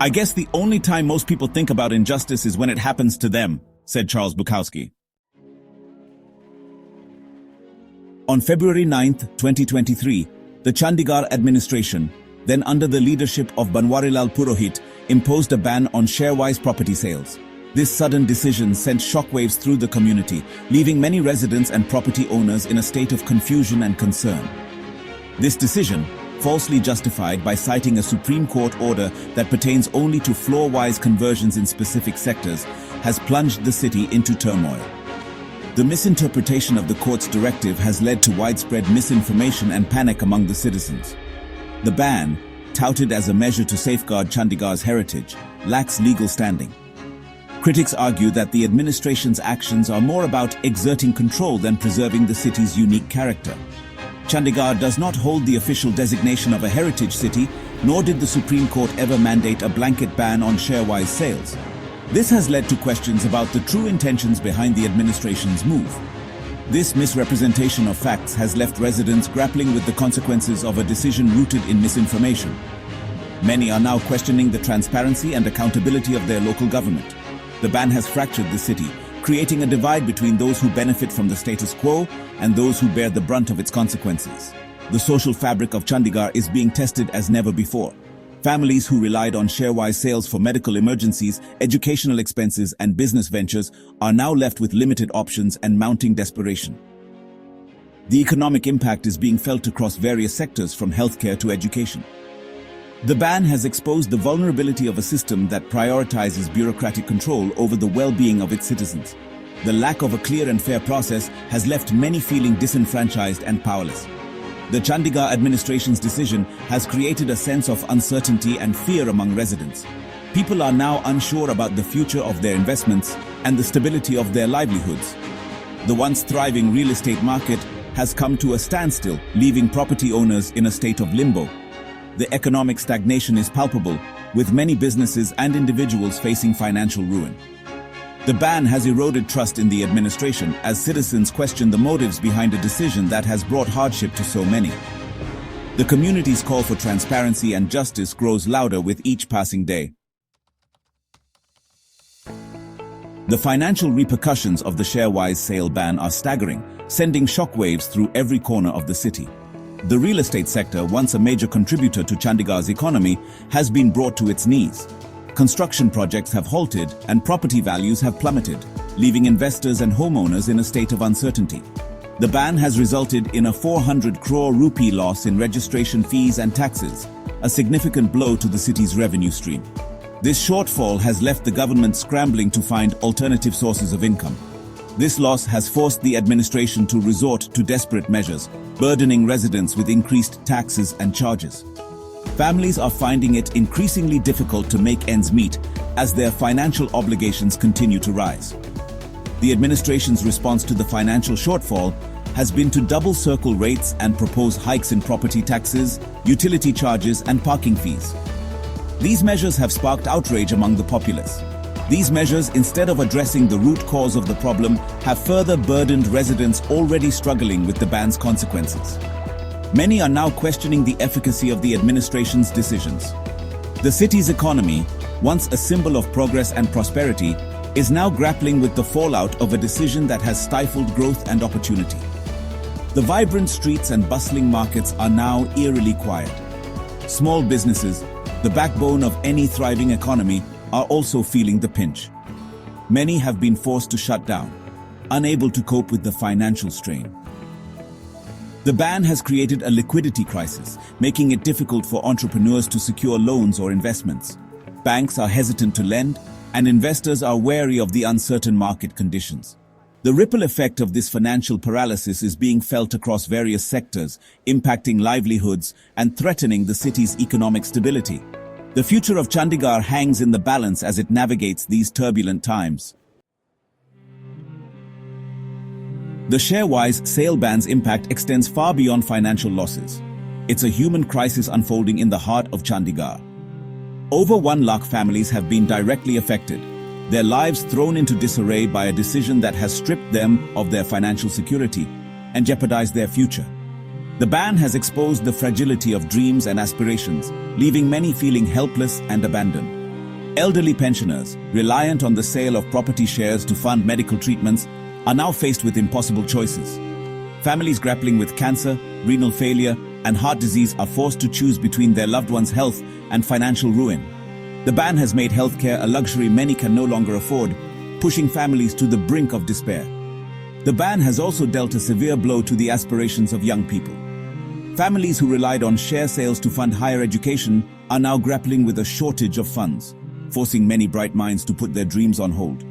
I guess the only time most people think about injustice is when it happens to them, said Charles Bukowski. On February 9, 2023, the Chandigarh administration, then under the leadership of Banwarilal Purohit, imposed a ban on share-wise property sales. This sudden decision sent shockwaves through the community, leaving many residents and property owners in a state of confusion and concern. This decision, falsely justified by citing a Supreme Court order that pertains only to floor-wise conversions in specific sectors, has plunged the city into turmoil. The misinterpretation of the court's directive has led to widespread misinformation and panic among the citizens. The ban, touted as a measure to safeguard Chandigarh's heritage, lacks legal standing. Critics argue that the administration's actions are more about exerting control than preserving the city's unique character. Chandigarh does not hold the official designation of a heritage city, nor did the Supreme Court ever mandate a blanket ban on share-wise sales. This has led to questions about the true intentions behind the administration's move. This misrepresentation of facts has left residents grappling with the consequences of a decision rooted in misinformation. Many are now questioning the transparency and accountability of their local government. The ban has fractured the city, creating a divide between those who benefit from the status quo and those who bear the brunt of its consequences. The social fabric of Chandigarh is being tested as never before. Families who relied on share-wise sales for medical emergencies, educational expenses, and business ventures are now left with limited options and mounting desperation. The economic impact is being felt across various sectors from healthcare to education. The ban has exposed the vulnerability of a system that prioritizes bureaucratic control over the well-being of its citizens. The lack of a clear and fair process has left many feeling disenfranchised and powerless. The Chandigarh administration's decision has created a sense of uncertainty and fear among residents. People are now unsure about the future of their investments and the stability of their livelihoods. The once thriving real estate market has come to a standstill, leaving property owners in a state of limbo. The economic stagnation is palpable, with many businesses and individuals facing financial ruin. The ban has eroded trust in the administration as citizens question the motives behind a decision that has brought hardship to so many. The community's call for transparency and justice grows louder with each passing day. The financial repercussions of the share-wise sale ban are staggering, sending shockwaves through every corner of the city. The real estate sector, once a major contributor to Chandigarh's economy, has been brought to its knees. Construction projects have halted and property values have plummeted, leaving investors and homeowners in a state of uncertainty. The ban has resulted in a 400 crore rupee loss in registration fees and taxes, a significant blow to the city's revenue stream. This shortfall has left the government scrambling to find alternative sources of income. This loss has forced the administration to resort to desperate measures, burdening residents with increased taxes and charges. Families are finding it increasingly difficult to make ends meet as their financial obligations continue to rise. The administration's response to the financial shortfall has been to double circle rates and propose hikes in property taxes, utility charges, and parking fees. These measures have sparked outrage among the populace. These measures, instead of addressing the root cause of the problem, have further burdened residents already struggling with the ban's consequences. Many are now questioning the efficacy of the administration's decisions. The city's economy, once a symbol of progress and prosperity, is now grappling with the fallout of a decision that has stifled growth and opportunity. The vibrant streets and bustling markets are now eerily quiet. Small businesses, the backbone of any thriving economy, are also feeling the pinch. Many have been forced to shut down, unable to cope with the financial strain. The ban has created a liquidity crisis, making it difficult for entrepreneurs to secure loans or investments. Banks are hesitant to lend, and investors are wary of the uncertain market conditions. The ripple effect of this financial paralysis is being felt across various sectors, impacting livelihoods and threatening the city's economic stability. The future of Chandigarh hangs in the balance as it navigates these turbulent times. The share-wise sale ban's impact extends far beyond financial losses. It's a human crisis unfolding in the heart of Chandigarh. Over 1 lakh families have been directly affected, their lives thrown into disarray by a decision that has stripped them of their financial security and jeopardized their future. The ban has exposed the fragility of dreams and aspirations, leaving many feeling helpless and abandoned. Elderly pensioners, reliant on the sale of property shares to fund medical treatments, are now faced with impossible choices. Families grappling with cancer, renal failure, and heart disease are forced to choose between their loved one's health and financial ruin. The ban has made healthcare a luxury many can no longer afford, pushing families to the brink of despair. The ban has also dealt a severe blow to the aspirations of young people. Families who relied on share sales to fund higher education are now grappling with a shortage of funds, forcing many bright minds to put their dreams on hold.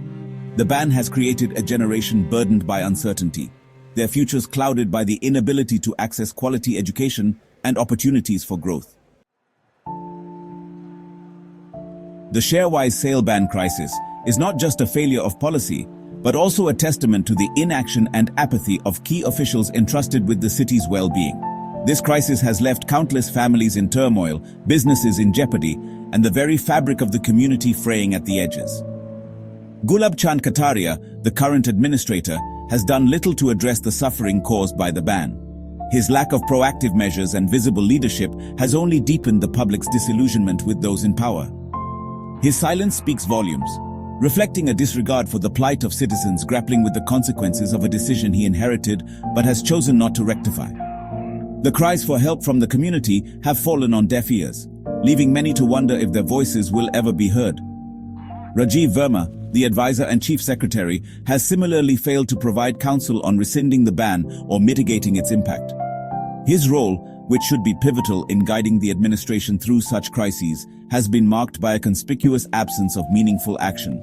The ban has created a generation burdened by uncertainty, their futures clouded by the inability to access quality education and opportunities for growth. The share-wise sale ban crisis is not just a failure of policy, but also a testament to the inaction and apathy of key officials entrusted with the city's well-being. This crisis has left countless families in turmoil, businesses in jeopardy, and the very fabric of the community fraying at the edges. Gulab Chand Kataria, the current administrator, has done little to address the suffering caused by the ban. His lack of proactive measures and visible leadership has only deepened the public's disillusionment with those in power. His silence speaks volumes, reflecting a disregard for the plight of citizens grappling with the consequences of a decision he inherited but has chosen not to rectify. The cries for help from the community have fallen on deaf ears, leaving many to wonder if their voices will ever be heard. Rajiv Verma, the advisor and chief secretary, has similarly failed to provide counsel on rescinding the ban or mitigating its impact. His role, which should be pivotal in guiding the administration through such crises, has been marked by a conspicuous absence of meaningful action.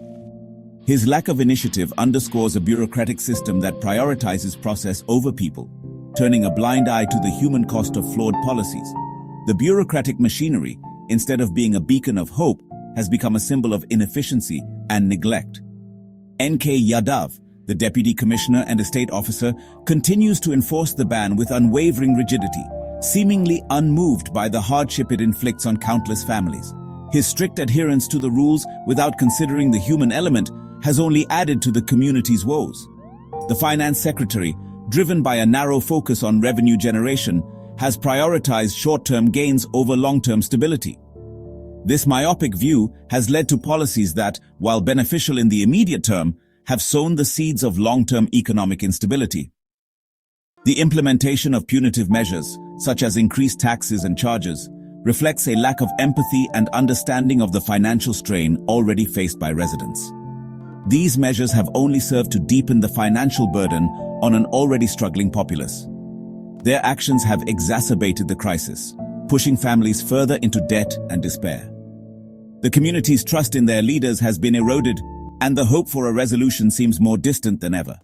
His lack of initiative underscores a bureaucratic system that prioritizes process over people, turning a blind eye to the human cost of flawed policies. The bureaucratic machinery, instead of being a beacon of hope, has become a symbol of inefficiency and neglect. N.K. Yadav, the deputy commissioner and estate officer, continues to enforce the ban with unwavering rigidity, seemingly unmoved by the hardship it inflicts on countless families. His strict adherence to the rules without considering the human element has only added to the community's woes. The finance secretary, driven by a narrow focus on revenue generation, has prioritized short-term gains over long-term stability. This myopic view has led to policies that, while beneficial in the immediate term, have sown the seeds of long-term economic instability. The implementation of punitive measures, such as increased taxes and charges, reflects a lack of empathy and understanding of the financial strain already faced by residents. These measures have only served to deepen the financial burden on an already struggling populace. Their actions have exacerbated the crisis, pushing families further into debt and despair. The community's trust in their leaders has been eroded, and the hope for a resolution seems more distant than ever.